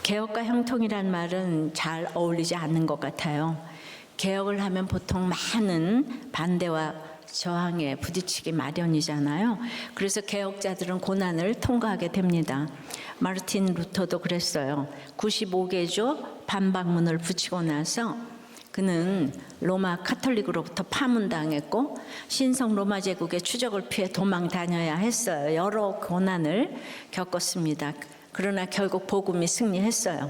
개혁과 형통이란 말은 잘 어울리지 않는 것 같아요. 개혁을 하면 보통 많은 반대와 저항에 부딪히기 마련이잖아요. 그래서 개혁자들은 고난을 통과하게 됩니다. 마르틴 루터도 그랬어요. 95개조 반박문을 붙이고 나서 그는 로마 카톨릭으로부터 파문당했고 신성 로마 제국의 추적을 피해 도망 다녀야 했어요. 여러 고난을 겪었습니다. 그러나 결국 복음이 승리했어요.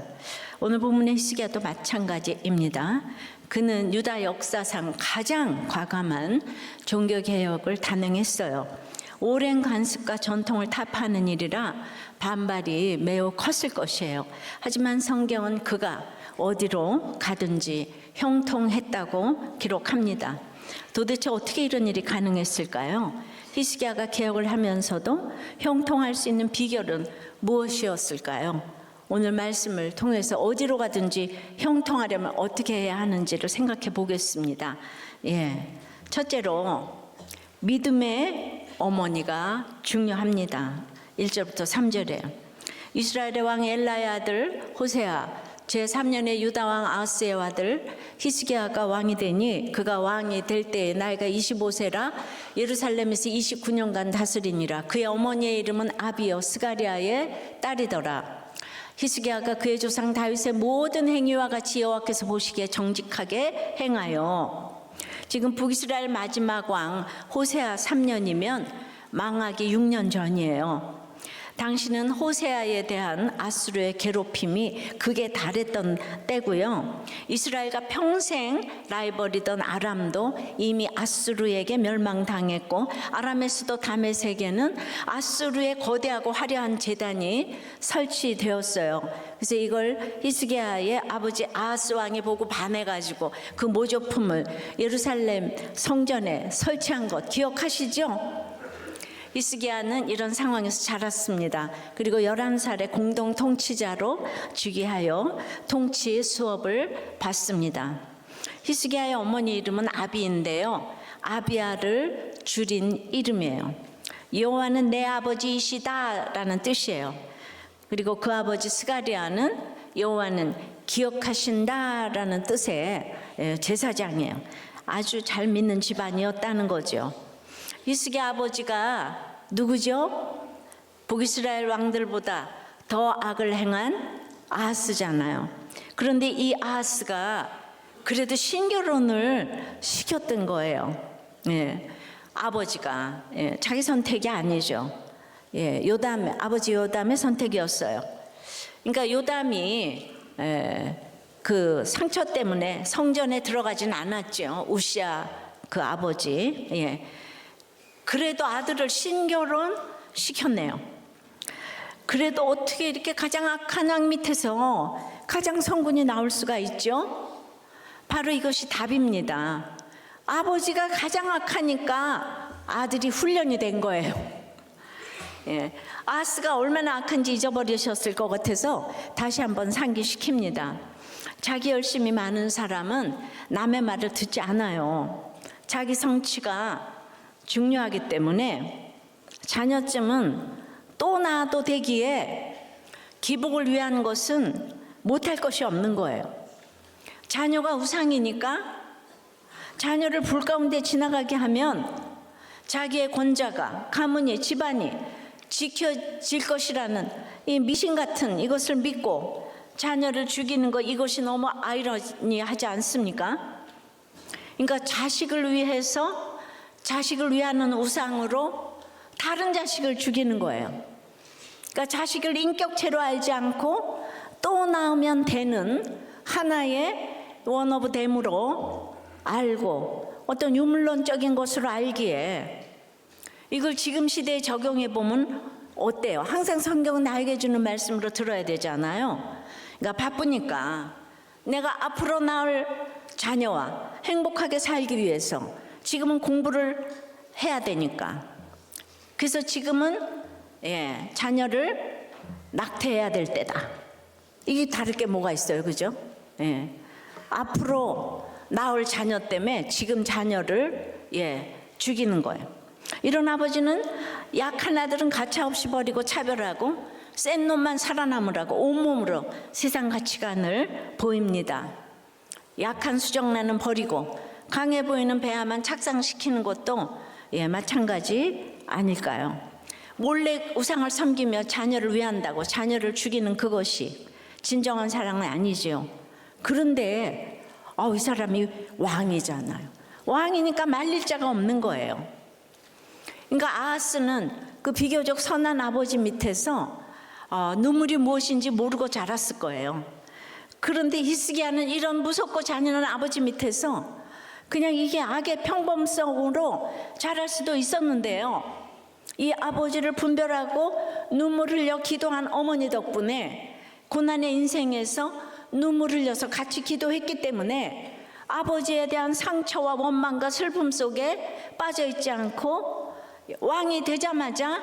오늘 본문의 히스기야도 마찬가지입니다. 그는 유다 역사상 가장 과감한 종교개혁을 단행했어요. 오랜 관습과 전통을 타파하는 일이라 반발이 매우 컸을 것이에요. 하지만 성경은 그가 어디로 가든지 형통했다고 기록합니다. 도대체 어떻게 이런 일이 가능했을까요? 히스기야가 개혁을 하면서도 형통할 수 있는 비결은 무엇이었을까요? 오늘 말씀을 통해서 어디로 가든지 형통하려면 어떻게 해야 하는지를 생각해 보겠습니다. 첫째로 믿음의 어머니가 중요합니다. 1절부터 3절에 이스라엘의 왕 엘라의 아들 호세아 제3년의 유다왕 아하스의 아들 히스기야가 왕이 되니 그가 왕이 될 때에 나이가 25세라 예루살렘에서 29년간 다스리니라. 그의 어머니의 이름은 아비여 스가랴의 딸이더라. 히스기야가 그의 조상 다윗의 모든 행위와 같이 여호와께서 보시기에 정직하게 행하여. 지금 북이스라엘 마지막 왕 호세아 3년이면 망하기 6년 전이에요. 당시는 호세아에 대한 아수르의 괴롭힘이 극에 달했던 때고요. 이스라엘과 평생 라이벌이던 아람도 이미 아수르에게 멸망당했고 아람의 수도 다메섹에는 아수르의 거대하고 화려한 제단이 설치되었어요. 그래서 이걸 히스기야의 아버지 아하스 왕이 보고 반해가지고 그 모조품을 예루살렘 성전에 설치한 것 기억하시죠? 히스기야는 이런 상황에서 자랐습니다. 그리고 11살에 공동 통치자로 즉위하여 통치 수업을 받습니다. 히스기야의 어머니 이름은 아비인데요. 아비야를 줄인 이름이에요. 여호와는 내 아버지이시다라는 뜻이에요. 그리고 그 아버지 스가랴는 여호와는 기억하신다라는 뜻의 제사장이에요. 아주 잘 믿는 집안이었다는 거죠. 히스기야 아버지가 누구죠? 북이스라엘 왕들보다 더 악을 행한 아하스잖아요. 그런데 이 아하스가 그래도 신결혼을 시켰던 거예요. 아버지가 자기 선택이 아니죠. 아버지 요담의 선택이었어요. 그러니까 요담이 그 상처 때문에 성전에 들어가진 않았죠. 우시야 그 아버지. 그래도 아들을 신결혼 시켰네요. 그래도 어떻게 이렇게 가장 악한 왕 밑에서 가장 성군이 나올 수가 있죠? 바로 이것이 답입니다. 아버지가 가장 악하니까 아들이 훈련이 된 거예요. 아하스가 얼마나 악한지 잊어버리셨을 것 같아서 다시 한번 상기시킵니다. 자기 열심이 많은 사람은 남의 말을 듣지 않아요. 자기 성취가 중요하기 때문에 자녀쯤은 또 낳아도 되기에 기복을 위한 것은 못할 것이 없는 거예요. 자녀가 우상이니까 자녀를 불 가운데 지나가게 하면 자기의 권자가 가문이 집안이 지켜질 것이라는 이 미신 같은 이것을 믿고 자녀를 죽이는 것, 이것이 너무 아이러니하지 않습니까? 그러니까 자식을 위하는 우상으로 다른 자식을 죽이는 거예요. 그러니까 자식을 인격체로 알지 않고 또 낳으면 되는 하나의 원오브댐으로 알고 어떤 유물론적인 것으로 알기에 이걸 지금 시대에 적용해 보면 어때요? 항상 성경은 나에게 주는 말씀으로 들어야 되잖아요. 그러니까 바쁘니까 내가 앞으로 낳을 자녀와 행복하게 살기 위해서 지금은 공부를 해야 되니까. 그래서 지금은 자녀를 낙태해야 될 때다. 이게 다를 게 뭐가 있어요, 그죠? 앞으로 나올 자녀 때문에 지금 자녀를 죽이는 거예요. 이런 아버지는 약한 아들은 가차없이 버리고 차별하고 센 놈만 살아남으라고 온몸으로 세상 가치관을 보입니다. 약한 수정란은 버리고 강해 보이는 배아만 착상시키는 것도 마찬가지 아닐까요? 몰래 우상을 섬기며 자녀를 위한다고 자녀를 죽이는 그것이 진정한 사랑은 아니지요. 그런데 이 사람이 왕이잖아요. 왕이니까 말릴 자가 없는 거예요. 그러니까 아하스는 그 비교적 선한 아버지 밑에서 눈물이 무엇인지 모르고 자랐을 거예요. 그런데 히스기야는 이런 무섭고 잔인한 아버지 밑에서 그냥 이게 악의 평범성으로 자랄 수도 있었는데요. 이 아버지를 분별하고 눈물 흘려 기도한 어머니 덕분에 고난의 인생에서 눈물 흘려서 같이 기도했기 때문에 아버지에 대한 상처와 원망과 슬픔 속에 빠져있지 않고 왕이 되자마자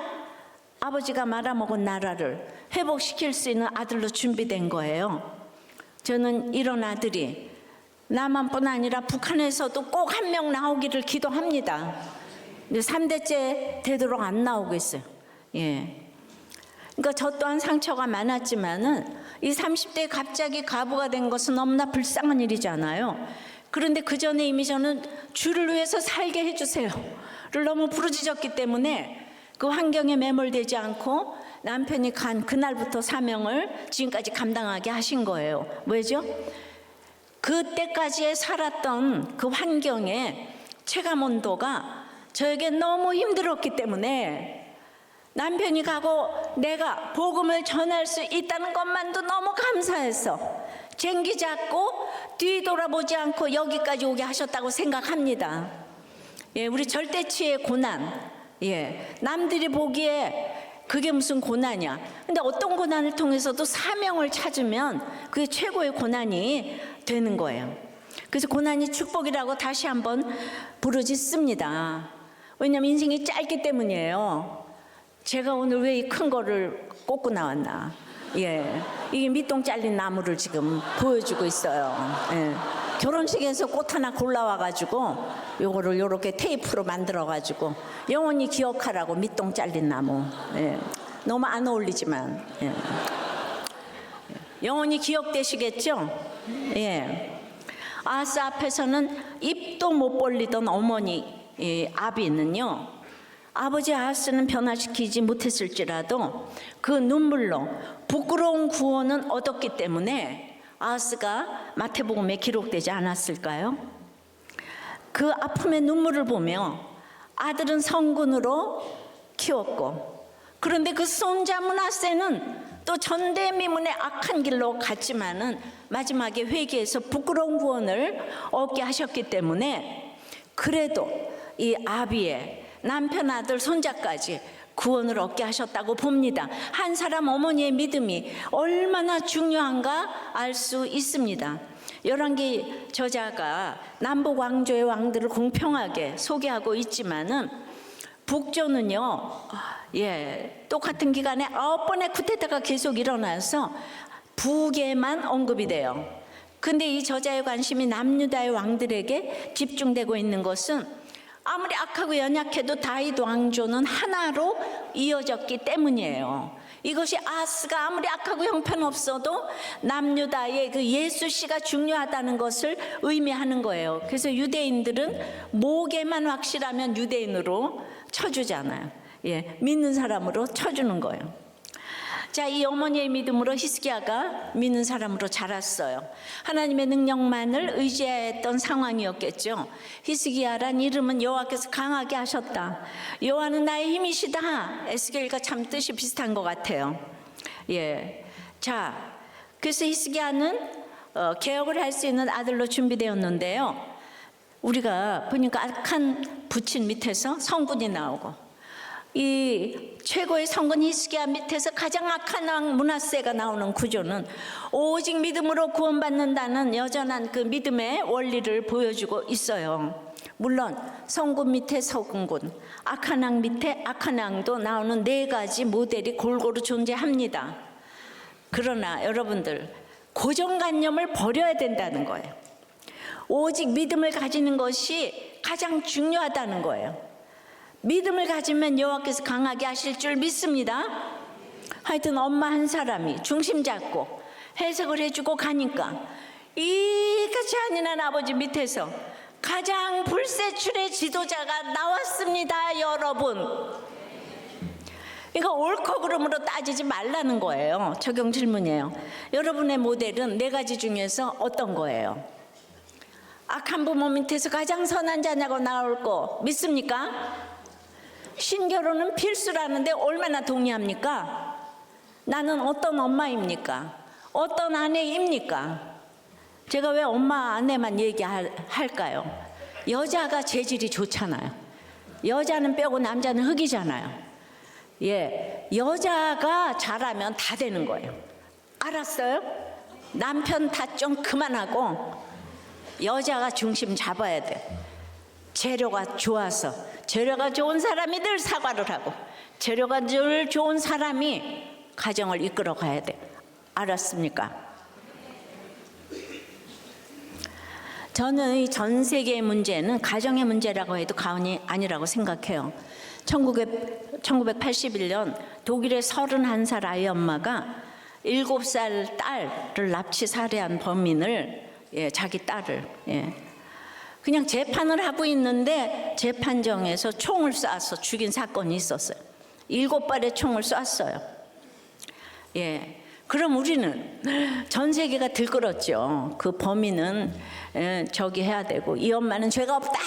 아버지가 말아먹은 나라를 회복시킬 수 있는 아들로 준비된 거예요. 저는 이런 아들이 남한뿐 아니라 북한에서도 꼭 한 명 나오기를 기도합니다. 근데 3대째 되도록 안 나오고 있어요. 그러니까 저 또한 상처가 많았지만은 이 30대에 갑자기 과부가 된 것은 너무나 불쌍한 일이잖아요. 그런데 그 전에 이미 저는 주를 위해서 살게 해주세요를 너무 부르짖었기 때문에 그 환경에 매몰되지 않고 남편이 간 그날부터 사명을 지금까지 감당하게 하신 거예요. 왜죠? 그때까지의 살았던 그 환경의 체감 온도가 저에게 너무 힘들었기 때문에 남편이 가고 내가 복음을 전할 수 있다는 것만도 너무 감사해서 쟁기 잡고 뒤돌아보지 않고 여기까지 오게 하셨다고 생각합니다. 우리 절대치의 고난, 남들이 보기에 그게 무슨 고난이야. 근데 어떤 고난을 통해서도 사명을 찾으면 그게 최고의 고난이 되는 거예요. 그래서 고난이 축복이라고 다시 한번 부르짖습니다. 왜냐하면 인생이 짧기 때문이에요. 제가 오늘 왜 이 큰 거를 꽂고 나왔나. 이게 밑동 잘린 나무를 지금 보여주고 있어요. 결혼식에서 꽃 하나 골라와가지고 요거를 요렇게 테이프로 만들어가지고 영원히 기억하라고 밑동 잘린 나무. 너무 안 어울리지만 영원히 기억되시겠죠? 아하스 앞에서는 입도 못 벌리던 어머니 아비는요, 아버지 아하스는 변화시키지 못했을지라도 그 눈물로 부끄러운 구원은 얻었기 때문에 아하스가 마태복음에 기록되지 않았을까요? 그 아픔의 눈물을 보며 아들은 성군으로 키웠고, 그런데 그 손자 므낫세는 또 전대미문의 악한 길로 갔지만은 마지막에 회개해서 부끄러운 구원을 얻게 하셨기 때문에 그래도 이 아비의 남편, 아들, 손자까지 구원을 얻게 하셨다고 봅니다. 한 사람 어머니의 믿음이 얼마나 중요한가 알 수 있습니다. 열왕기 저자가 남북 왕조의 왕들을 공평하게 소개하고 있지만은 북조는요, 똑같은 기간에 9번의 쿠데타가 계속 일어나서 북에만 언급이 돼요. 근데 이 저자의 관심이 남유다의 왕들에게 집중되고 있는 것은 아무리 악하고 연약해도 다윗 왕조는 하나로 이어졌기 때문이에요. 이것이 아하스가 아무리 악하고 형편없어도 남유다의 그 예수씨가 중요하다는 것을 의미하는 거예요. 그래서 유대인들은 목에만 확실하면 유대인으로 쳐주잖아요. 믿는 사람으로 쳐주는 거예요. 자, 이 어머니의 믿음으로 히스기야가 믿는 사람으로 자랐어요. 하나님의 능력만을 의지했던 상황이었겠죠. 히스기야란 이름은 여호와께서 강하게 하셨다. 여호와는 나의 힘이시다. 에스겔과 참 뜻이 비슷한 것 같아요. 자, 그래서 히스기야는 개혁을 할 수 있는 아들로 준비되었는데요. 우리가 보니까 악한 부친 밑에서 성군이 나오고, 이 최고의 성군 히스기야 밑에서 가장 악한 왕 므낫세가 나오는 구조는 오직 믿음으로 구원받는다는 여전한 그 믿음의 원리를 보여주고 있어요. 물론 성군 밑에 성군, 악한 왕 밑에 악한 왕도 나오는 4가지 모델이 골고루 존재합니다. 그러나 여러분들, 고정관념을 버려야 된다는 거예요. 오직 믿음을 가지는 것이 가장 중요하다는 거예요. 믿음을 가지면 여호와께서 강하게 하실 줄 믿습니다. 하여튼 엄마 한 사람이 중심 잡고 해석을 해주고 가니까 이같이 잔인한 아버지 밑에서 가장 불세출의 지도자가 나왔습니다, 여러분. 이거 옳고 그름으로 따지지 말라는 거예요. 적용 질문이에요. 여러분의 모델은 네 가지 중에서 어떤 거예요? 악한 부모 밑에서 가장 선한 자냐고 나올 거 믿습니까? 신결혼은 필수라는데 얼마나 동의합니까? 나는 어떤 엄마입니까? 어떤 아내입니까? 제가 왜 엄마 아내만 얘기할까요? 여자가 재질이 좋잖아요. 여자는 뼈고 남자는 흙이잖아요. 예, 여자가 잘하면 다 되는 거예요. 알았어요? 남편 다 좀 그만하고 여자가 중심 잡아야 돼. 재료가 좋아서, 재료가 좋은 사람이 늘 사과를 하고 재료가 늘 좋은 사람이 가정을 이끌어 가야 돼. 알았습니까? 저는 이 전 세계의 문제는 가정의 문제라고 해도 과언이 아니라고 생각해요. 1981년 독일의 31살 아이 엄마가 7살 딸을 납치 살해한 범인을, 자기 딸을, 그냥 재판을 하고 있는데 재판정에서 총을 쏴서 죽인 사건이 있었어요. 7발의 총을 쐈어요. 그럼 우리는 전 세계가 들끓었죠. 그 범인은 저기 해야 되고 이 엄마는 죄가 없다,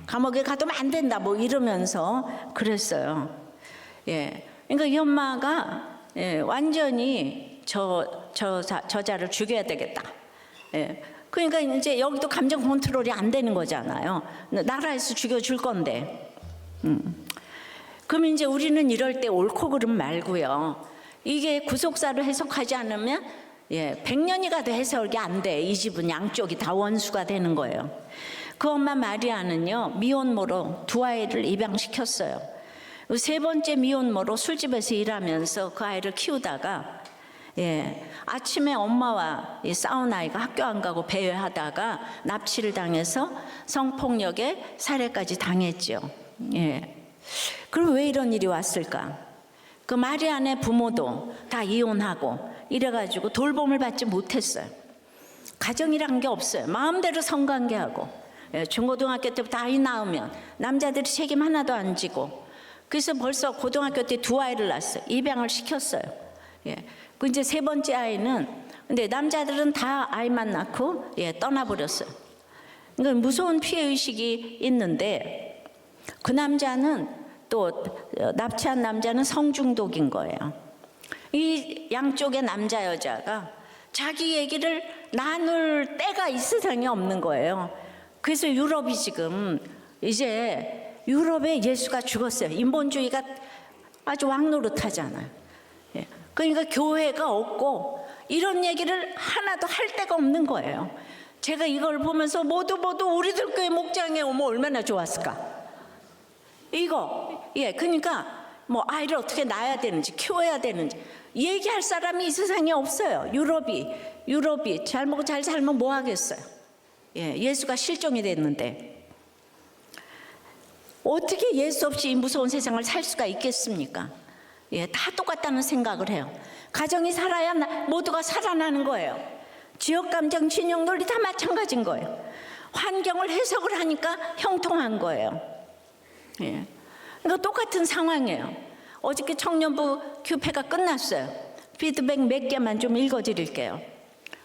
감옥에 가두면 안 된다, 뭐 이러면서 그랬어요. 그러니까 이 엄마가 완전히 저자를 죽여야 되겠다. 그러니까 이제 여기도 감정 컨트롤이 안 되는 거잖아요. 나라에서 죽여줄 건데. 그럼 이제 우리는 이럴 때 옳고 그름 말고요. 이게 구속사로 해석하지 않으면 100년이 가도 해석이 안 돼. 이 집은 양쪽이 다 원수가 되는 거예요. 그 엄마 마리아는요, 미혼모로 2아이를 입양시켰어요. 세 번째 미혼모로 술집에서 일하면서 그 아이를 키우다가 아침에 엄마와 싸운 아이가 학교 안 가고 배회하다가 납치를 당해서 성폭력에 살해까지 당했죠. 그럼 왜 이런 일이 왔을까? 그 마리아네 부모도 다 이혼하고 이래가지고 돌봄을 받지 못했어요. 가정이란 게 없어요. 마음대로 성관계하고 중고등학교 때부터 아이 낳으면 남자들이 책임 하나도 안 지고, 그래서 벌써 고등학교 때 2아이를 낳았어요. 입양을 시켰어요. 그 이제 세 번째 아이는, 근데 남자들은 다 아이만 낳고 떠나버렸어요. 그러니까 무서운 피해의식이 있는데, 그 남자는 또 납치한 남자는 성중독인 거예요. 이 양쪽의 남자 여자가 자기 얘기를 나눌 때가 이 세상에 없는 거예요. 그래서 유럽이 지금 이제 유럽에 예수가 죽었어요. 인본주의가 아주 왕노릇하잖아요. 그러니까 교회가 없고 이런 얘기를 하나도 할 데가 없는 거예요. 제가 이걸 보면서 모두 우리들 교회 목장에 오면 얼마나 좋았을까. 그러니까 뭐 아이를 어떻게 낳아야 되는지 키워야 되는지 얘기할 사람이 이 세상에 없어요. 유럽이 잘 먹고 잘 살면 뭐 하겠어요. 예수가 실종이 됐는데 어떻게 예수 없이 이 무서운 세상을 살 수가 있겠습니까? 다 똑같다는 생각을 해요. 가정이 살아야 모두가 살아나는 거예요. 지역감정, 진영 논리 다 마찬가지인 거예요. 환경을 해석을 하니까 형통한 거예요. 그러니까 똑같은 상황이에요. 어저께 청년부 교폐가 끝났어요. 피드백 몇 개만 좀 읽어드릴게요.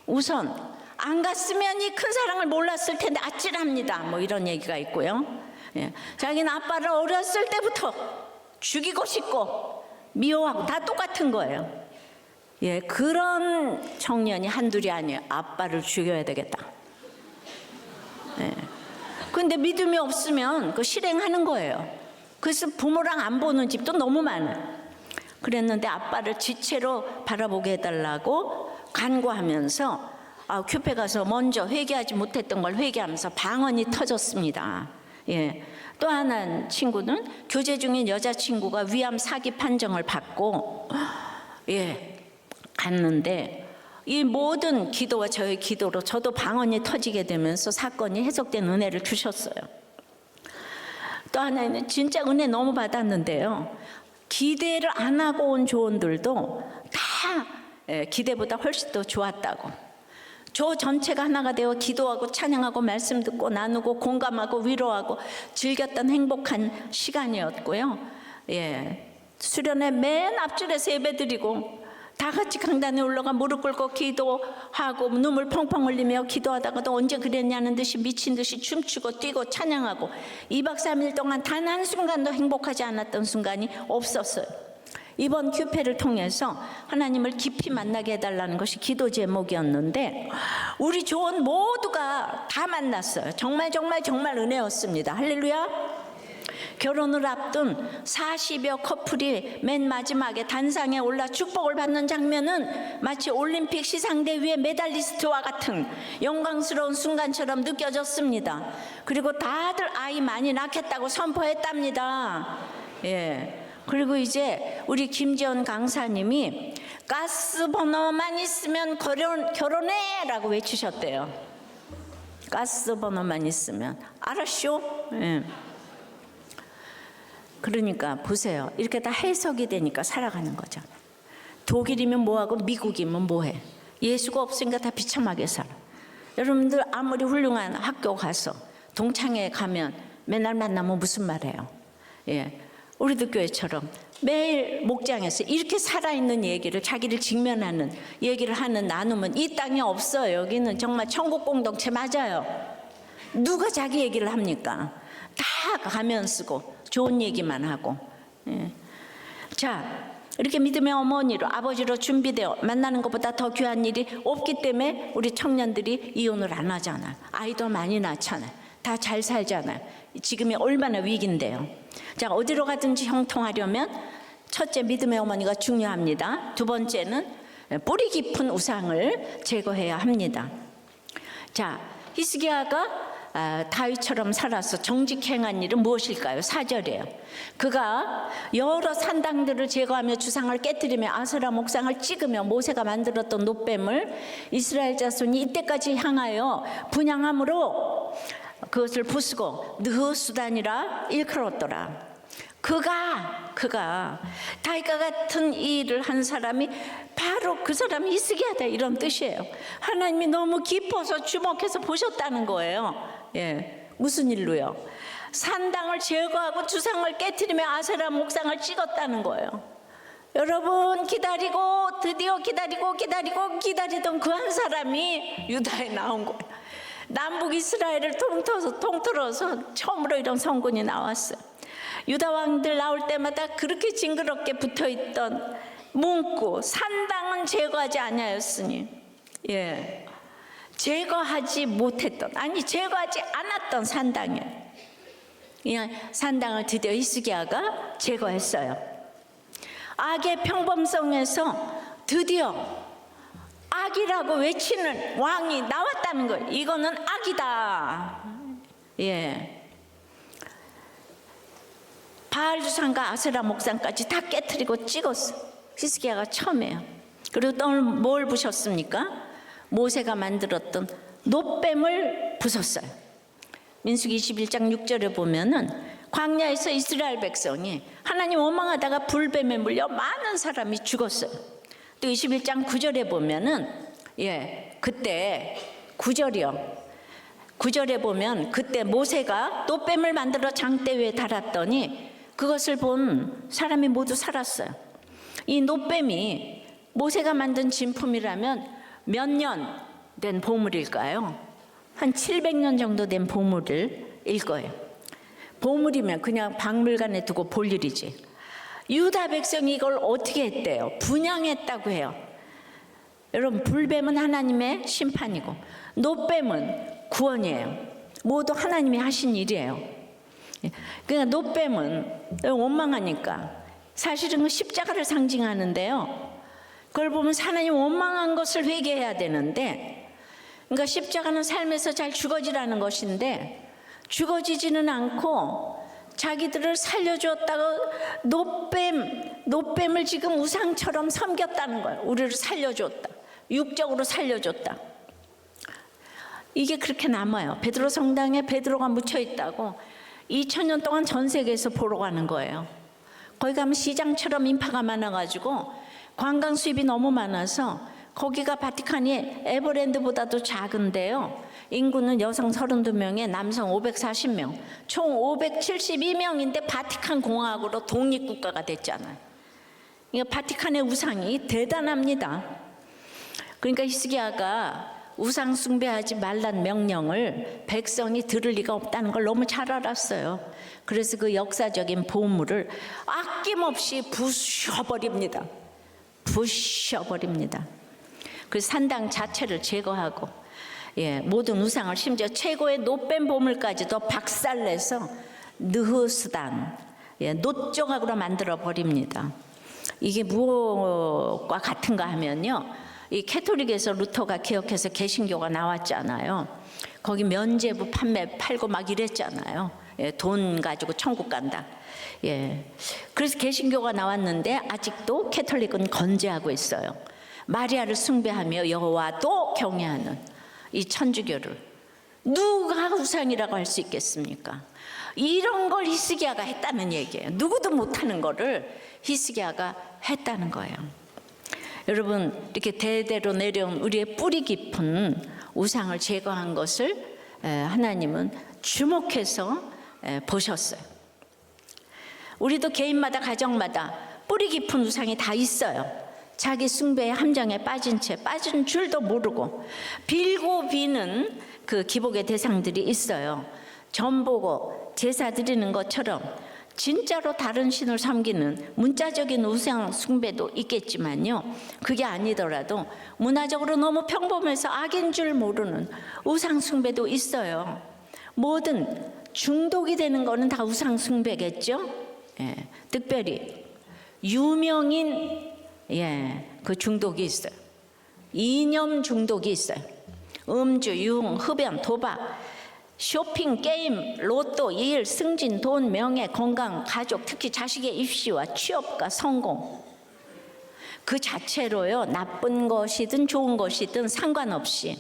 우선 안 갔으면 이 큰 사랑을 몰랐을 텐데 아찔합니다, 뭐 이런 얘기가 있고요. 자기는 아빠를 어렸을 때부터 죽이고 싶고 미워하고 다 똑같은 거예요. 그런 청년이 한둘이 아니에요. 아빠를 죽여야 되겠다. 근데 믿음이 없으면 그 실행하는 거예요. 그래서 부모랑 안 보는 집도 너무 많아요. 그랬는데 아빠를 지체로 바라보게 해달라고 간구하면서 큐페 가서 먼저 회개하지 못했던 걸 회개하면서 방언이 터졌습니다. 또 하나 친구는 교제 중인 여자친구가 위암 사기 판정을 받고 갔는데 이 모든 기도와 저의 기도로 저도 방언이 터지게 되면서 사건이 해석된 은혜를 주셨어요. 또 하나는 진짜 은혜 너무 받았는데요. 기대를 안 하고 온 조언들도 다 기대보다 훨씬 더 좋았다고. 조 전체가 하나가 되어 기도하고 찬양하고 말씀 듣고 나누고 공감하고 위로하고 즐겼던 행복한 시간이었고요. 수련회 맨 앞줄에서 예배드리고 다 같이 강단에 올라가 무릎 꿇고 기도하고 눈물 펑펑 흘리며 기도하다가도 언제 그랬냐는 듯이 미친 듯이 춤추고 뛰고 찬양하고 2박 3일 동안 단 한순간도 행복하지 않았던 순간이 없었어요. 이번 큐페를 통해서 하나님을 깊이 만나게 해달라는 것이 기도 제목이었는데 우리 조언 모두가 다 만났어요. 정말 은혜였습니다. 할렐루야. 결혼을 앞둔 40여 커플이 맨 마지막에 단상에 올라 축복을 받는 장면은 마치 올림픽 시상대 위에 메달리스트와 같은 영광스러운 순간처럼 느껴졌습니다. 그리고 다들 아이 많이 낳겠다고 선포했답니다. 그리고 이제 우리 김지연 강사님이 가스 번호만 있으면 결혼해 라고 외치셨대요. 가스 번호만 있으면. 알았쇼? 그러니까 보세요. 이렇게 다 해석이 되니까 살아가는 거죠. 독일이면 뭐하고 미국이면 뭐해. 예수가 없으니까 다 비참하게 살아. 여러분들 아무리 훌륭한 학교 가서 동창회 가면 맨날 만나면 무슨 말해요. 우리도 교회처럼 매일 목장에서 이렇게 살아있는 얘기를 자기를 직면하는 얘기를 하는 나눔은 이 땅에 없어요. 여기는 정말 천국 공동체 맞아요. 누가 자기 얘기를 합니까? 다 가면 쓰고 좋은 얘기만 하고. 자, 이렇게 믿음의 어머니로 아버지로 준비되어 만나는 것보다 더 귀한 일이 없기 때문에 우리 청년들이 이혼을 안 하잖아요. 아이도 많이 낳잖아요. 다 잘 살잖아요. 지금이 얼마나 위기인데요. 자, 어디로 가든지 형통하려면 첫째 믿음의 어머니가 중요합니다. 두 번째는 뿌리 깊은 우상을 제거해야 합니다. 자, 히스기야가 다윗처럼 살아서 정직행한 일은 무엇일까요? 4절이에요. 그가 여러 산당들을 제거하며 주상을 깨뜨리며 아세라 목상을 찍으며 모세가 만들었던 노뱀을 이스라엘 자손이 이때까지 향하여 분향함으로 그것을 부수고 느흐수단이라 일컬었더라. 그가 다윗과 같은 이 일을 한 사람이 바로 그 사람이 히스기야다 이런 뜻이에요. 하나님이 너무 깊어서 주목해서 보셨다는 거예요. 무슨 일로요? 산당을 제거하고 주상을 깨트리며 아세라 목상을 찍었다는 거예요. 여러분 기다리고 드디어 기다리던 그 한 사람이 유다에 나온 거예요. 남북 이스라엘을 통틀어서 처음으로 이런 성군이 나왔어요. 유다 왕들 나올 때마다 그렇게 징그럽게 붙어있던 문구 산당은 제거하지 아니하였으니 제거하지 않았던 산당이에요. 이 산당을 드디어 히스기야가 제거했어요. 악의 평범성에서 드디어 악이라고 외치는 왕이 나왔다는 거예요. 이거는 악이다. 바알 주상과 아세라 목상까지 다 깨트리고 찍었어. 히스기야가 처음이에요. 그리고 또 뭘 부셨습니까? 모세가 만들었던 놋뱀을 부쉈어요. 민수기 21장 6절에 보면은 광야에서 이스라엘 백성이 하나님 원망하다가 불뱀에 물려 많은 사람이 죽었어요. 또 21장 9절에 보면은 그때 9절에 보면 그때 모세가 놋뱀을 만들어 장대 위에 달았더니 그것을 본 사람이 모두 살았어요. 이 놋뱀이 모세가 만든 진품이라면 몇 년 된 보물일까요? 한 700년 정도 된 보물일 거예요. 보물이면 그냥 박물관에 두고 볼 일이지. 유다 백성이 이걸 어떻게 했대요? 분향했다고 해요. 여러분 불뱀은 하나님의 심판이고 놋뱀은 구원이에요. 모두 하나님이 하신 일이에요. 그러니까 놋뱀은 원망하니까 사실은 그 십자가를 상징하는데요. 그걸 보면 하나님 원망한 것을 회개해야 되는데, 그러니까 십자가는 삶에서 잘 죽어지라는 것인데 죽어지지는 않고 자기들을 살려주었다고 놋뱀을 지금 우상처럼 섬겼다는 거예요. 우리를 살려줬다. 육적으로 살려줬다. 이게 그렇게 남아요. 베드로 성당에 베드로가 묻혀 있다고 2000년 동안 전 세계에서 보러 가는 거예요. 거기 가면 시장처럼 인파가 많아가지고 관광 수입이 너무 많아서 거기가 바티칸이 에버랜드보다도 작은데요. 인구는 여성 32명에 남성 540명, 총 572명인데 바티칸 공화국으로 독립국가가 됐잖아요. 그러니까 바티칸의 우상이 대단합니다. 그러니까 히스기야가 우상 숭배하지 말란 명령을 백성이 들을 리가 없다는 걸 너무 잘 알았어요. 그래서 그 역사적인 보물을 아낌없이 부셔버립니다. 부셔버립니다. 그 산당 자체를 제거하고, 모든 우상을, 심지어 최고의 노뱀 보물까지도 박살내서 느흐스단, 노조각으로 만들어 버립니다. 이게 무엇과 같은가 하면요, 이 캐톨릭에서 루터가 개혁해서 개신교가 나왔잖아요. 거기 면죄부 팔고 막 이랬잖아요. 돈 가지고 천국 간다. 그래서 개신교가 나왔는데 아직도 캐톨릭은 건재하고 있어요. 마리아를 숭배하며 여호와도 경외하는 이 천주교를 누가 우상이라고 할 수 있겠습니까? 이런 걸 히스기야가 했다는 얘기예요. 누구도 못하는 거를 히스기야가 했다는 거예요. 여러분, 이렇게 대대로 내려온 우리의 뿌리 깊은 우상을 제거한 것을 하나님은 주목해서 보셨어요. 우리도 개인마다, 가정마다 뿌리 깊은 우상이 다 있어요. 자기 숭배의 함정에 빠진 채, 빠진 줄도 모르고 빌고 비는 그 기복의 대상들이 있어요. 점 보고 제사 드리는 것처럼 진짜로 다른 신을 섬기는 문자적인 우상 숭배도 있겠지만요, 그게 아니더라도 문화적으로 너무 평범해서 악인 줄 모르는 우상 숭배도 있어요. 뭐든 중독이 되는 거는 다 우상 숭배겠죠. 특별히 유명인 그 중독이 있어요. 이념 중독이 있어요. 음주, 유흥, 흡연, 도박, 쇼핑, 게임, 로또, 일, 승진, 돈, 명예, 건강, 가족, 특히 자식의 입시와 취업과 성공, 그 자체로요, 나쁜 것이든 좋은 것이든 상관없이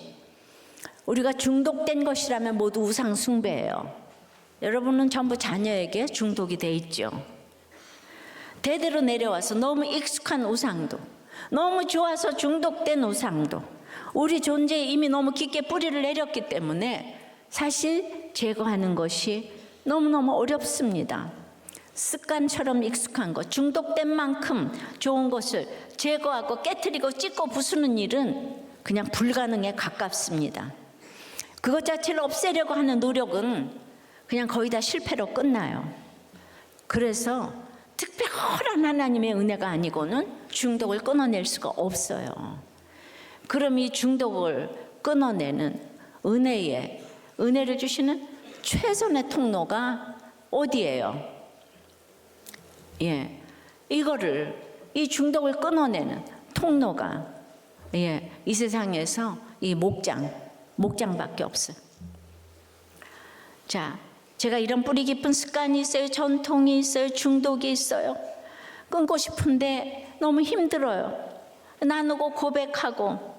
우리가 중독된 것이라면 모두 우상 숭배예요. 여러분은 전부 자녀에게 중독이 돼 있죠. 대대로 내려와서 너무 익숙한 우상도, 너무 좋아서 중독된 우상도 우리 존재에 이미 너무 깊게 뿌리를 내렸기 때문에 사실 제거하는 것이 너무너무 어렵습니다. 습관처럼 익숙한 것, 중독된 만큼 좋은 것을 제거하고 깨트리고 찢고 부수는 일은 그냥 불가능에 가깝습니다. 그것 자체를 없애려고 하는 노력은 그냥 거의 다 실패로 끝나요. 그래서 특별한 하나님의 은혜가 아니고는 중독을 끊어낼 수가 없어요. 그럼 이 중독을 끊어내는 은혜를 주시는 최선의 통로가 어디예요? 이 중독을 끊어내는 통로가 이 세상에서 이 목장밖에 없어요. 자, 제가 이런 뿌리 깊은 습관이 있어요. 전통이 있어요. 중독이 있어요. 끊고 싶은데 너무 힘들어요. 나누고 고백하고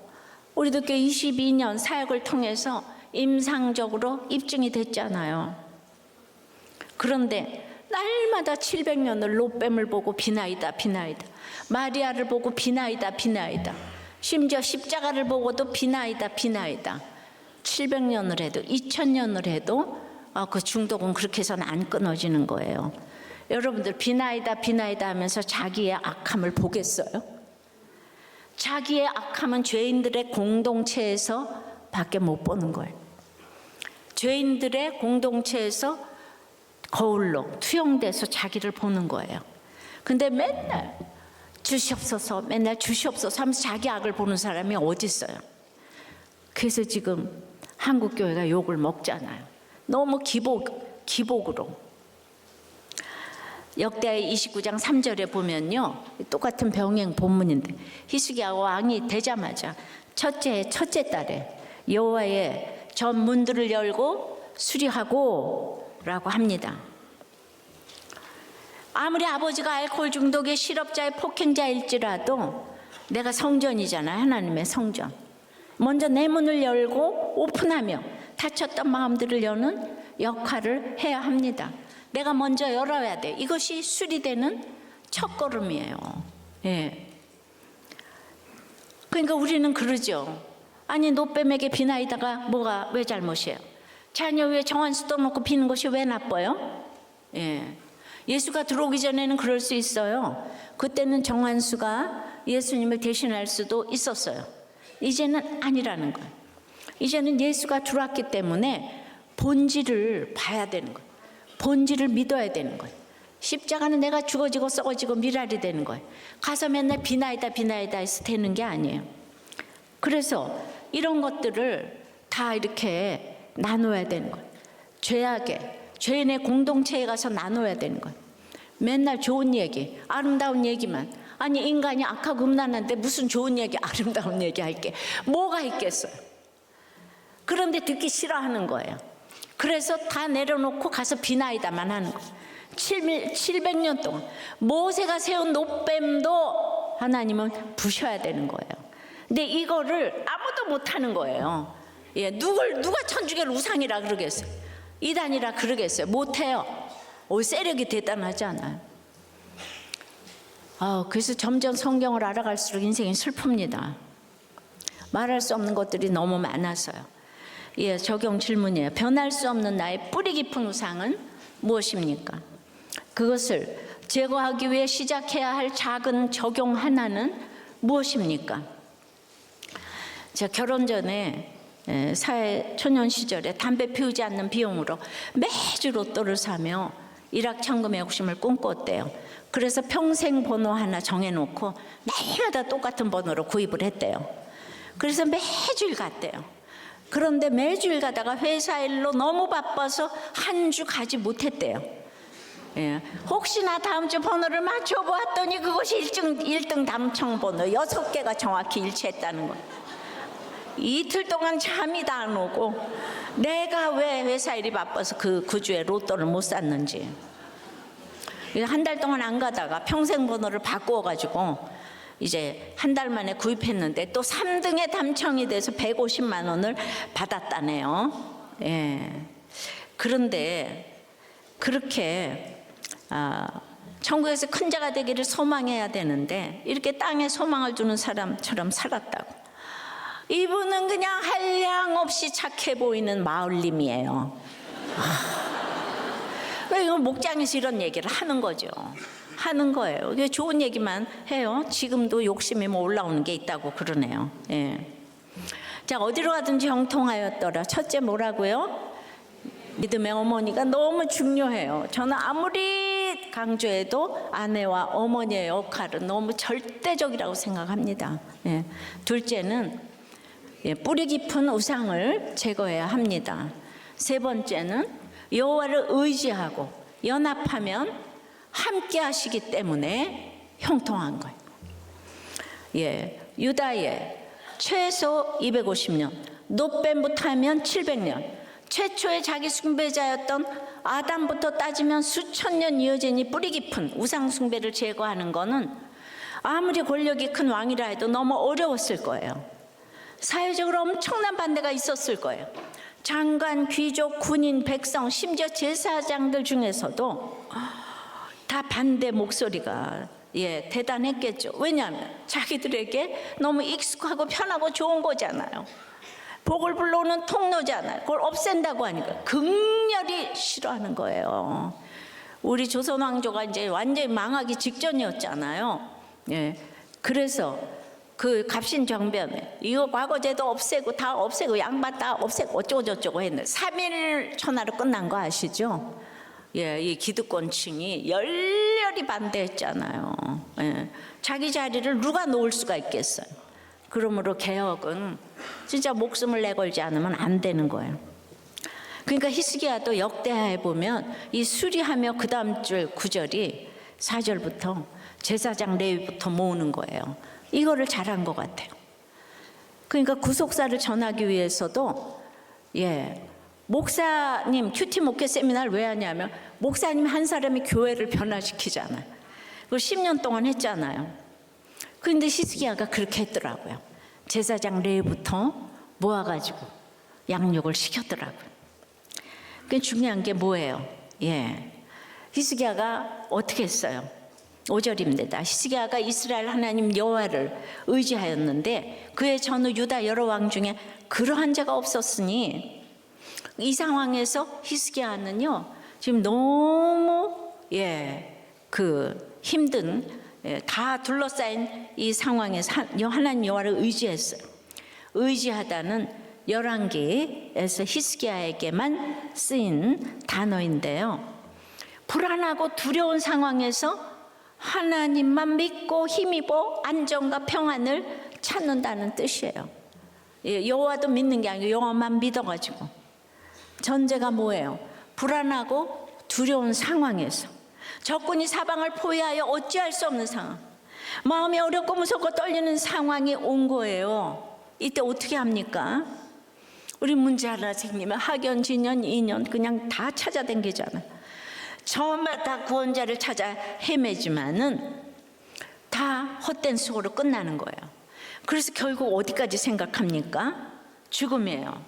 우리도 꽤 22년 사역을 통해서 임상적으로 입증이 됐잖아요. 그런데 날마다 700년을 롯뱀을 보고 비나이다 비나이다, 마리아를 보고 비나이다 비나이다, 심지어 십자가를 보고도 비나이다 비나이다, 700년을 해도 2000년을 해도 그 중독은 그렇게 해서는 안 끊어지는 거예요. 여러분들 비나이다 비나이다 하면서 자기의 악함을 보겠어요? 자기의 악함은 죄인들의 공동체에서 밖에 못 보는 거예요. 죄인들의 공동체에서 거울로 투영돼서 자기를 보는 거예요. 근데 맨날 주시옵소서, 맨날 주시옵소서 하면서 자기 악을 보는 사람이 어디 있어요? 그래서 지금 한국교회가 욕을 먹잖아요. 너무 기복으로. 역대하 29장 3절에 보면요, 똑같은 병행 본문인데 히스기야 왕이 되자마자 첫째 달에 여호와의 전 문들을 열고 수리하고 라고 합니다. 아무리 아버지가 알코올 중독의 실업자의 폭행자일지라도 내가 성전이잖아요. 하나님의 성전. 먼저 내 문을 열고 오픈하며 닫혔던 마음들을 여는 역할을 해야 합니다. 내가 먼저 열어야 돼. 이것이 수리되는 첫걸음이에요. 예. 그러니까 우리는 그러죠. 아니 노뱀에게 비나이다가 뭐가 왜 잘못이에요? 자녀 위에 정한수 떠놓고 비는 것이 왜 나빠요? 예. 예수가 들어오기 전에는 그럴 수 있어요. 그때는 정한수가 예수님을 대신할 수도 있었어요. 이제는 아니라는 거예요. 이제는 예수가 들어왔기 때문에 본질을 봐야 되는 거예요. 본질을 믿어야 되는 거예요. 십자가는 내가 죽어지고 썩어지고 미랄이 되는 거예요. 가서 맨날 비나이다 비나이다 해서 되는 게 아니에요. 그래서 이런 것들을 다 이렇게 나눠야 되는 거예요. 죄인의 공동체에 가서 나눠야 되는 거예요. 맨날 좋은 얘기, 아름다운 얘기만. 아니 인간이 악하고 음란한데 무슨 좋은 얘기, 아름다운 얘기 할게 뭐가 있겠어요. 그런데 듣기 싫어하는 거예요. 그래서 다 내려놓고 가서 비나이다만 하는 거예요. 700년 동안 모세가 세운 노뱀도 하나님은 부셔야 되는 거예요. 근데 이거를 아무도 못하는 거예요. 예, 누가 천주교를 우상이라 그러겠어요? 이단이라 그러겠어요? 못해요. 세력이 대단하지 않아요. 그래서 점점 성경을 알아갈수록 인생이 슬픕니다. 말할 수 없는 것들이 너무 많아서요. 예, 적용 질문이에요. 변할 수 없는 나의 뿌리 깊은 우상은 무엇입니까? 그것을 제거하기 위해 시작해야 할 작은 적용 하나는 무엇입니까? 제가 결혼 전에 사회 초년 시절에 담배 피우지 않는 비용으로 매주 로또를 사며 일확천금의 욕심을 꿈꿨대요. 그래서 평생 번호 하나 정해놓고 매일마다 똑같은 번호로 구입을 했대요. 그래서 매주일 갔대요. 그런데 매주일 가다가 회사 일로 너무 바빠서 한 주 가지 못했대요. 예. 혹시나 다음 주 번호를 맞춰보았더니 그것이 1등 당첨 번호 6개가 정확히 일치했다는 거예요. 이틀 동안 잠이 다 안 오고 내가 왜 회사 일이 바빠서 그 주에 로또를 못 샀는지. 한 달 동안 안 가다가 평생 번호를 바꾸어가지고 이제 한 달 만에 구입했는데 또 3등에 당첨이 돼서 150만 원을 받았다네요. 예. 그런데 그렇게 천국에서 큰 자가 되기를 소망해야 되는데 이렇게 땅에 소망을 두는 사람처럼 살았다고. 이분은 그냥 한량 없이 착해 보이는 마을님이에요. 이거 목장에서 이런 얘기를 하는 거죠. 하는 거예요. 이게 좋은 얘기만 해요. 지금도 욕심이 뭐 올라오는 게 있다고 그러네요. 예. 자, 어디로 가든지 형통하였더라. 첫째 뭐라고요? 믿음의 어머니가 너무 중요해요. 저는 아무리 강조해도 아내와 어머니의 역할은 너무 절대적이라고 생각합니다. 예. 둘째는 뿌리 깊은 우상을 제거해야 합니다. 세 번째는 여호와를 의지하고 연합하면 함께 하시기 때문에 형통한 거예요. 예, 유다의 최소 250년, 노뱀부터 하면 700년, 최초의 자기 숭배자였던 아담부터 따지면 수천 년 이어진 이 뿌리 깊은 우상 숭배를 제거하는 거는 아무리 권력이 큰 왕이라 해도 너무 어려웠을 거예요. 사회적으로 엄청난 반대가 있었을 거예요. 장관, 귀족, 군인, 백성, 심지어 제사장들 중에서도 다 반대 목소리가 대단했겠죠. 왜냐하면 자기들에게 너무 익숙하고 편하고 좋은 거잖아요. 복을 불러오는 통로잖아요. 그걸 없앤다고 하니까 극렬히 싫어하는 거예요. 우리 조선 왕조가 이제 완전히 망하기 직전이었잖아요. 예, 그래서 그 갑신정변에 이거 과거제도 없애고 다 없애고 양반 다 없애고 어쩌고저쩌고 했는데 3일 천하로 끝난 거 아시죠? 예, 이 기득권층이 열렬히 반대했잖아요. 예, 자기 자리를 누가 놓을 수가 있겠어요. 그러므로 개혁은 진짜 목숨을 내걸지 않으면 안 되는 거예요. 그러니까 히스기야도 역대하에 보면 이 수리하며 그 다음 줄 구절이 4절부터 제사장 레위부터 모으는 거예요. 이거를 잘한 것 같아요. 그러니까 구속사를 전하기 위해서도 목사님 큐티 목회 세미나를 왜 하냐면 목사님 한 사람이 교회를 변화시키잖아요. 그걸 10년 동안 했잖아요. 그런데 히스기야가 그렇게 했더라고요. 제사장 레위부터 모아가지고 양육을 시켰더라고요. 그 중요한 게 뭐예요? 히스기야가 어떻게 했어요? 5절입니다. 히스기야가 이스라엘 하나님 여호와를 의지하였는데 그의 전후 유다 여러 왕 중에 그러한 자가 없었으니, 이 상황에서 히스기야는요 지금 너무 힘든, 다 둘러싸인 이 상황에서 하나님 여호와를 의지했어요. 의지하다는 열왕기에서 히스기야에게만 쓰인 단어인데요, 불안하고 두려운 상황에서 하나님만 믿고 힘입어 안정과 평안을 찾는다는 뜻이에요. 여호와도 믿는 게 아니고 여호와만 믿어가지고. 전제가 뭐예요? 불안하고 두려운 상황에서, 적군이 사방을 포위하여 어찌할 수 없는 상황, 마음이 어렵고 무섭고 떨리는 상황이 온 거예요. 이때 어떻게 합니까? 우리 문제 하나 생기면 학연, 진연, 인연 그냥 다 찾아다니잖아요. 저마다 구원자를 찾아 헤매지만은 다 헛된 수고로 끝나는 거예요. 그래서 결국 어디까지 생각합니까? 죽음이에요.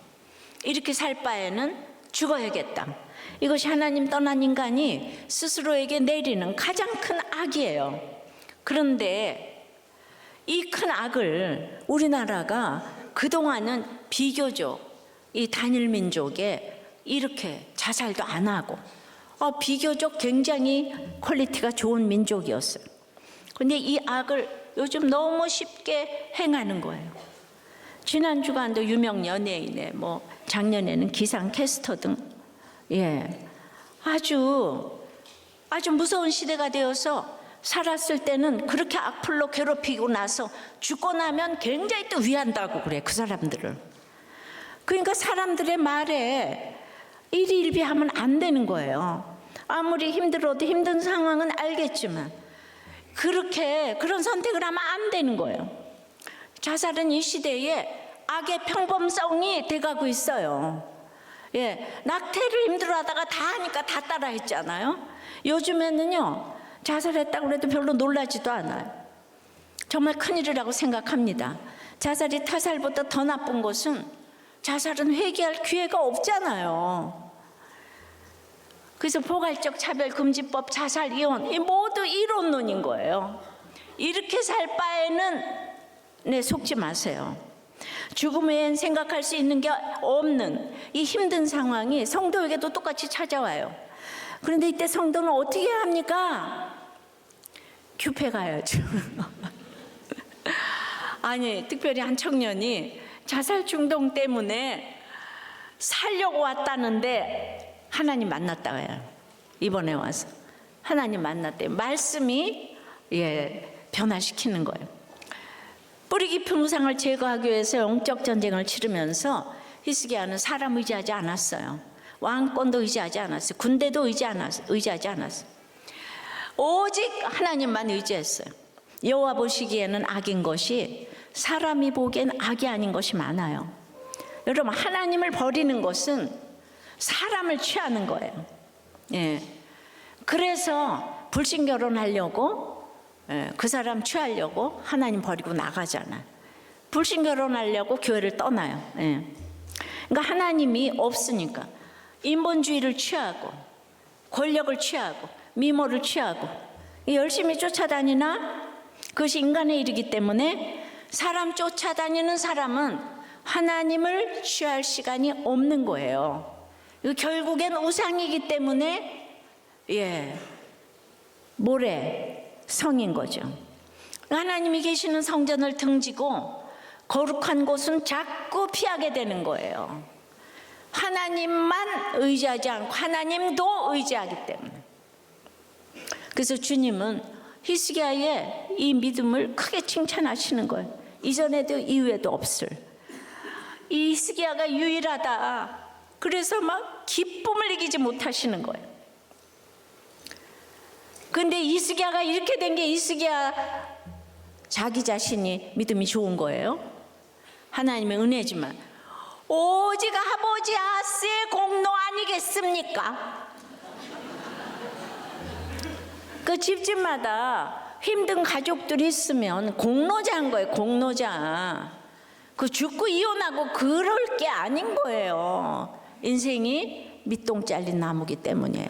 이렇게 살 바에는 죽어야겠다. 이것이 하나님 떠난 인간이 스스로에게 내리는 가장 큰 악이에요. 그런데 이 큰 악을 우리나라가 그동안은 비교적 이 단일 민족에 이렇게 자살도 안 하고 비교적 굉장히 퀄리티가 좋은 민족이었어요. 그런데 이 악을 요즘 너무 쉽게 행하는 거예요. 지난 주간도 유명 연예인의 작년에는 기상 캐스터 등 아주 무서운 시대가 되어서, 살았을 때는 그렇게 악플로 괴롭히고 나서 죽고 나면 굉장히 또 위한다고 그래, 그 사람들을. 그러니까 사람들의 말에 일희일비하면 안 되는 거예요. 아무리 힘들어도 힘든 상황은 알겠지만 그런 선택을 하면 안 되는 거예요. 자살은 이 시대에 악의 평범성이 돼가고 있어요. 낙태를 힘들어하다가 다 하니까 다 따라 했잖아요. 요즘에는요 자살했다고 해도 별로 놀라지도 않아요. 정말 큰일이라고 생각합니다. 자살이 타살보다 더 나쁜 것은, 자살은 회개할 기회가 없잖아요. 그래서 포괄적 차별금지법, 자살, 이혼, 이 모두 이론론인 거예요. 이렇게 살 바에는 속지 마세요. 죽음 외엔 생각할 수 있는 게 없는 이 힘든 상황이 성도에게도 똑같이 찾아와요. 그런데 이때 성도는 어떻게 합니까? 큐페 가야죠. 아니, 특별히 한 청년이 자살 충동 때문에 살려고 왔다는데 하나님 만났다 해요. 이번에 와서 하나님 만났대요. 말씀이 변화시키는 거예요. 뿌리 깊은 우상을 제거하기 위해서 영적 전쟁을 치르면서 히스기야는 사람 의지하지 않았어요. 왕권도 의지하지 않았어요. 군대도 의지하지 않았어요. 오직 하나님만 의지했어요. 여호와 보시기에는 악인 것이 사람이 보기엔 악이 아닌 것이 많아요. 여러분, 하나님을 버리는 것은 사람을 취하는 거예요. 그래서 불신결혼하려고, 그 사람 취하려고 하나님 버리고 나가잖아. 불신결혼하려고 교회를 떠나요. 그러니까 하나님이 없으니까 인본주의를 취하고 권력을 취하고 미모를 취하고 열심히 쫓아다니나, 그것이 인간의 일이기 때문에 사람 쫓아다니는 사람은 하나님을 취할 시간이 없는 거예요. 결국엔 우상이기 때문에 모래 성인 거죠. 하나님이 계시는 성전을 등지고 거룩한 곳은 자꾸 피하게 되는 거예요. 하나님만 의지하지 않고 하나님도 의지하기 때문에. 그래서 주님은 히스기야의 이 믿음을 크게 칭찬하시는 거예요. 이전에도 이후에도 없을. 이 히스기야가 유일하다. 그래서 막 기쁨을 이기지 못하시는 거예요. 근데 히스기야가 이렇게 된 게 히스기야 자기 자신이 믿음이 좋은 거예요. 하나님의 은혜지만 오직 아버지 아스의 공로 아니겠습니까? 그 집집마다 힘든 가족들이 있으면 공로자인 거예요. 공로자. 그 죽고 이혼하고 그럴 게 아닌 거예요. 인생이 밑동 잘린 나무기 때문이에요.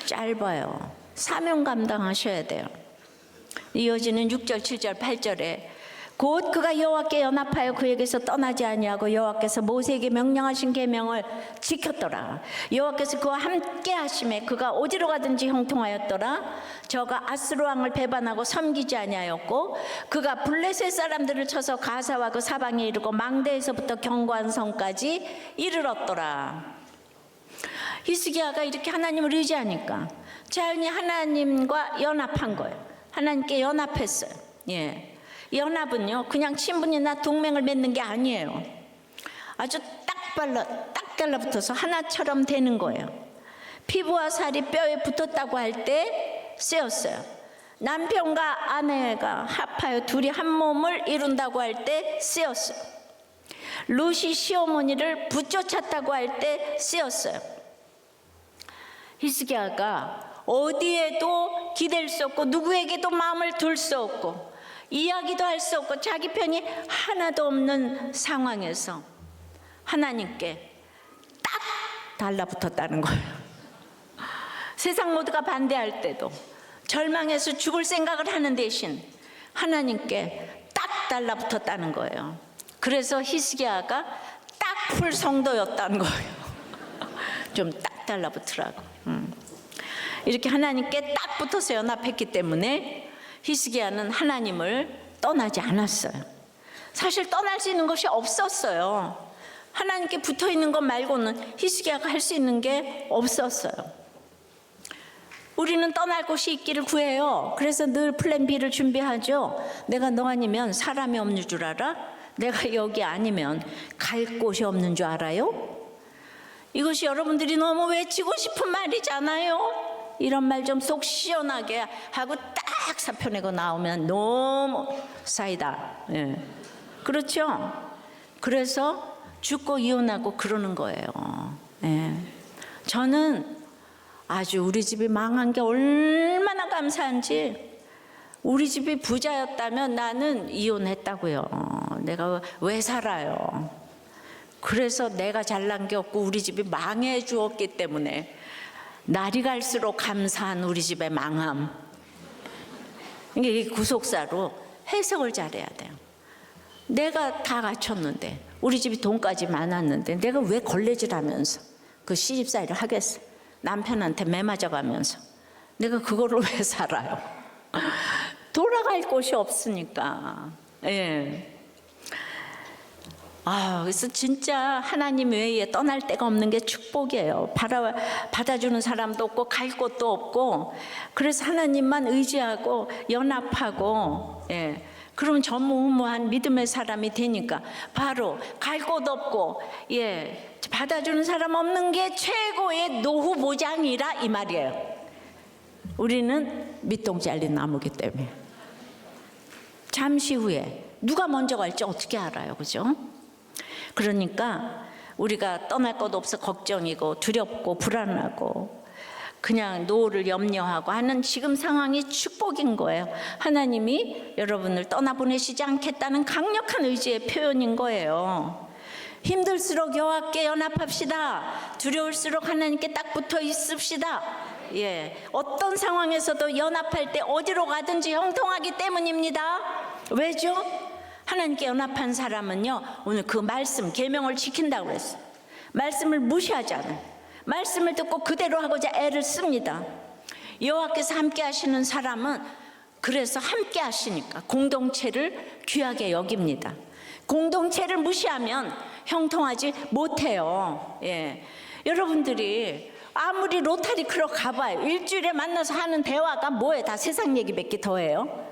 짧아요. 사명 감당하셔야 돼요. 이어지는 6절, 7절, 8절에 곧 그가 여호와께 연합하여 그에게서 떠나지 아니하고 여호와께서 모세에게 명령하신 계명을 지켰더라. 여호와께서 그와 함께 하심에 그가 어디로 가든지 형통하였더라. 저가 아스루 왕을 배반하고 섬기지 아니하였고 그가 블레셋 사람들을 쳐서 가사와 그 사방에 이르고 망대에서부터 견고한 성까지 이르렀더라. 히스기야가 이렇게 하나님을 의지하니까 자연히 하나님과 연합한 거예요. 하나님께 연합했어요. 예. 연합은요, 그냥 친분이나 동맹을 맺는 게 아니에요. 아주 딱 달라붙어서 하나처럼 되는 거예요. 피부와 살이 뼈에 붙었다고 할 때 쓰였어요. 남편과 아내가 합하여 둘이 한 몸을 이룬다고 할 때 쓰였어요. 룻이 시어머니를 붙쫓았다고 할 때 쓰였어요. 히스기야가 어디에도 기댈 수 없고 누구에게도 마음을 둘 수 없고 이야기도 할 수 없고 자기 편이 하나도 없는 상황에서 하나님께 딱 달라붙었다는 거예요. 세상 모두가 반대할 때도 절망해서 죽을 생각을 하는 대신 하나님께 딱 달라붙었다는 거예요. 그래서 히스기야가 딱 풀 성도였다는 거예요. 좀 딱 달라붙으라고. 이렇게 하나님께 딱 붙어서 연합했기 때문에 히스기야는 하나님을 떠나지 않았어요. 사실 떠날 수 있는 것이 없었어요. 하나님께 붙어 있는 것 말고는 히스기야가 할 수 있는 게 없었어요. 우리는 떠날 곳이 있기를 구해요. 그래서 늘 플랜 B를 준비하죠. 내가 너 아니면 사람이 없는 줄 알아? 내가 여기 아니면 갈 곳이 없는 줄 알아요? 이것이 여러분들이 너무 외치고 싶은 말이잖아요. 이런 말 좀 속 시원하게 하고 딱 사표내고 나오면 너무 사이다. 예. 그렇죠? 그래서 죽고 이혼하고 그러는 거예요. 예. 저는 아주 우리 집이 망한 게 얼마나 감사한지, 우리 집이 부자였다면 나는 이혼했다고요. 내가 왜 살아요? 그래서 내가 잘난 게 없고 우리 집이 망해 주었기 때문에 날이 갈수록 감사한 우리 집의 망함. 이게 구속사로 해석을 잘해야 돼요. 내가 다 갖췄는데 우리 집이 돈까지 많았는데 내가 왜 걸레질하면서 그 시집살이를 하겠어? 남편한테 매맞아가면서 내가 그거를 왜 살아요? 돌아갈 곳이 없으니까. 예. 그래서 진짜 하나님 외에 떠날 데가 없는 게 축복이에요. 받아주는 사람도 없고 갈 곳도 없고, 그래서 하나님만 의지하고 연합하고, 예. 그러면 전무후무한 믿음의 사람이 되니까 바로 갈 곳 없고, 예. 받아주는 사람 없는 게 최고의 노후 보장이라 이 말이에요. 우리는 밑동 잘린 나무기 때문에 잠시 후에 누가 먼저 갈지 어떻게 알아요, 그죠? 그러니까 우리가 떠날 것 없어 걱정이고 두렵고 불안하고 그냥 노후를 염려하고 하는 지금 상황이 축복인 거예요. 하나님이 여러분을 떠나보내시지 않겠다는 강력한 의지의 표현인 거예요. 힘들수록 여호와께 연합합시다. 두려울수록 하나님께 딱 붙어 있읍시다. 예, 어떤 상황에서도 연합할 때 어디로 가든지 형통하기 때문입니다. 왜죠? 하나님께 연합한 사람은요, 오늘 그 말씀, 계명을 지킨다고 그랬어요. 말씀을 무시하지 않아요. 말씀을 듣고 그대로 하고자 애를 씁니다. 여호와께서 함께 하시는 사람은 그래서 함께 하시니까 공동체를 귀하게 여깁니다. 공동체를 무시하면 형통하지 못해요. 예. 여러분들이 아무리 로타리 클럽 가봐요. 일주일에 만나서 하는 대화가 뭐예요? 다 세상 얘기밖에 더해요.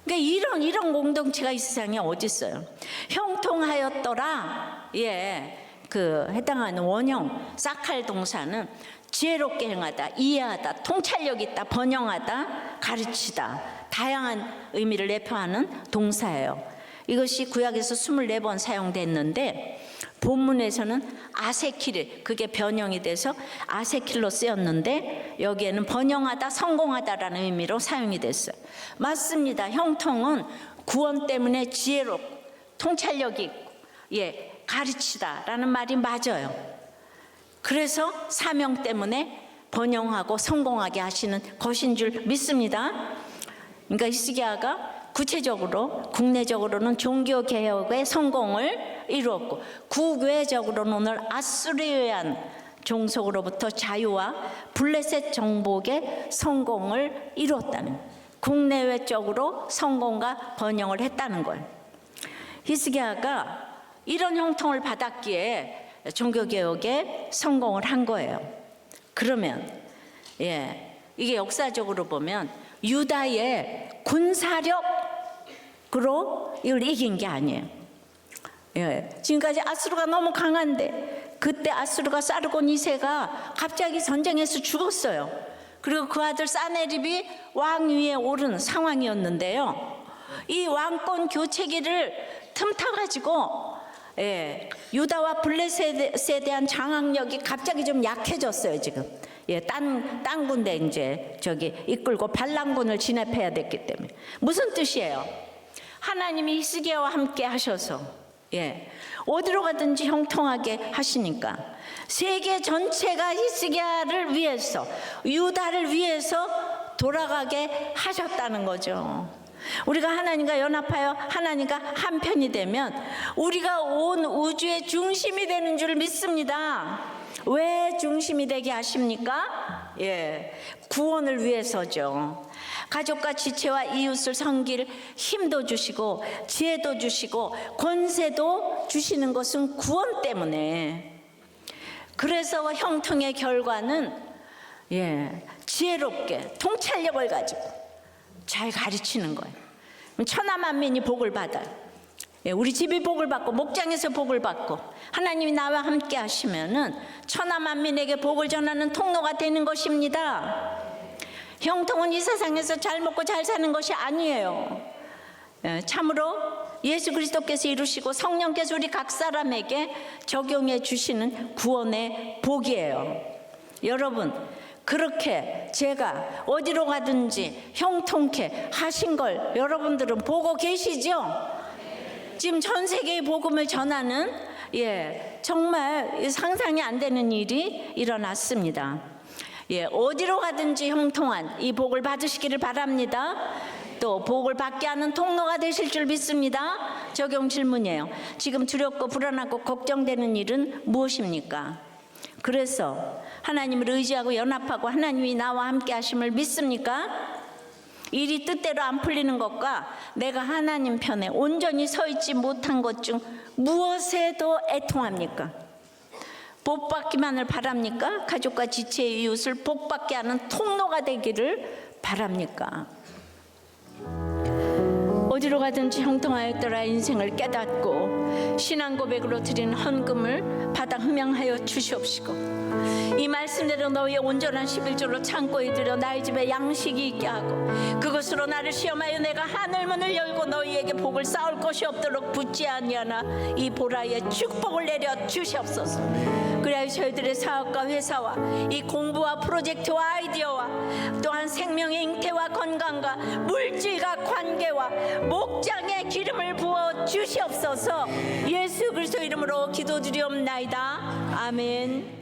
그러니까 이런 공동체가 이 세상에 어디 있어요? 형통하였더라. 예, 그 해당하는 원형 사칼 동사는 지혜롭게 행하다, 이해하다, 통찰력 있다, 번영하다, 가르치다, 다양한 의미를 내포하는 동사예요. 이것이 구약에서 24번 사용됐는데 본문에서는 아세킬, 그게 변형이 돼서 아세킬로 쓰였는데 여기에는 번영하다, 성공하다라는 의미로 사용이 됐어요. 맞습니다. 형통은 구원 때문에 지혜롭고 통찰력이 있고, 예, 가르치다라는 말이 맞아요. 그래서 사명 때문에 번영하고 성공하게 하시는 것인 줄 믿습니다. 그러니까 히스기야가 구체적으로 국내적으로는 종교 개혁의 성공을 이루었고, 국외적으로는 오늘 아수리안 종속으로부터 자유와 블레셋 정복의 성공을 이루었다는, 국내외적으로 성공과 번영을 했다는 거예요. 히스기야가 이런 형통을 받았기에 종교개혁에 성공을 한 거예요. 그러면 이게 역사적으로 보면 유다의 군사력으로 이걸 이긴 게 아니에요. 지금까지 아수르가 너무 강한데, 그때 아수르가 사르곤 2세가 갑자기 전쟁에서 죽었어요. 그리고 그 아들 사네립이 왕위에 오른 상황이었는데요, 이 왕권 교체기를 틈타가지고 유다와 블레셋에 대한 장악력이 갑자기 좀 약해졌어요. 지금 딴 군데 이제 저기 이끌고 반란군을 진압해야 됐기 때문에. 무슨 뜻이에요? 하나님이 히스기야와 함께 하셔서 어디로 가든지 형통하게 하시니까 세계 전체가 히스기야를 위해서, 유다를 위해서 돌아가게 하셨다는 거죠. 우리가 하나님과 연합하여 하나님과 한편이 되면 우리가 온 우주의 중심이 되는 줄 믿습니다. 왜 중심이 되게 하십니까? 구원을 위해서죠. 가족과 지체와 이웃을 섬길 힘도 주시고 지혜도 주시고 권세도 주시는 것은 구원 때문에. 그래서 형통의 결과는 지혜롭게 통찰력을 가지고 잘 가르치는 거예요. 천하만민이 복을 받아요. 우리 집이 복을 받고 목장에서 복을 받고 하나님이 나와 함께 하시면은 천하만민에게 복을 전하는 통로가 되는 것입니다. 형통은 이 세상에서 잘 먹고 잘 사는 것이 아니에요. 참으로 예수 그리스도께서 이루시고 성령께서 우리 각 사람에게 적용해 주시는 구원의 복이에요. 여러분, 그렇게 제가 어디로 가든지 형통케 하신 걸 여러분들은 보고 계시죠? 지금 전 세계의 복음을 전하는 정말 상상이 안 되는 일이 일어났습니다. 어디로 가든지 형통한 이 복을 받으시기를 바랍니다. 또 복을 받게 하는 통로가 되실 줄 믿습니다. 적용 질문이에요. 지금 두렵고 불안하고 걱정되는 일은 무엇입니까? 그래서 하나님을 의지하고 연합하고 하나님이 나와 함께 하심을 믿습니까? 일이 뜻대로 안 풀리는 것과 내가 하나님 편에 온전히 서 있지 못한 것 중 무엇에도 애통합니까? 복 받기만을 바랍니까? 가족과 지체의 이웃을 복 받게 하는 통로가 되기를 바랍니까? 어디로 가든지 형통하였더라 인생을 깨닫고 신앙 고백으로 드리는 헌금을 받아 흠양하여 주시옵시고, 이 말씀대로 너희의 온전한 11조로 창고에 들여 나의 집에 양식이 있게 하고 그것으로 나를 시험하여 내가 하늘문을 열고 너희에게 복을 쌓을 것이 없도록 붙지 아니하나 이 보라에 축복을 내려 주시옵소서. 그래야 저희들의 사업과 회사와 이 공부와 프로젝트와 아이디어와 또한 생명의 잉태와 건강과 물질과 관계와 목장에 기름을 부어 주시옵소서. 예수 그리스도 이름으로 기도드리옵나이다. 아멘.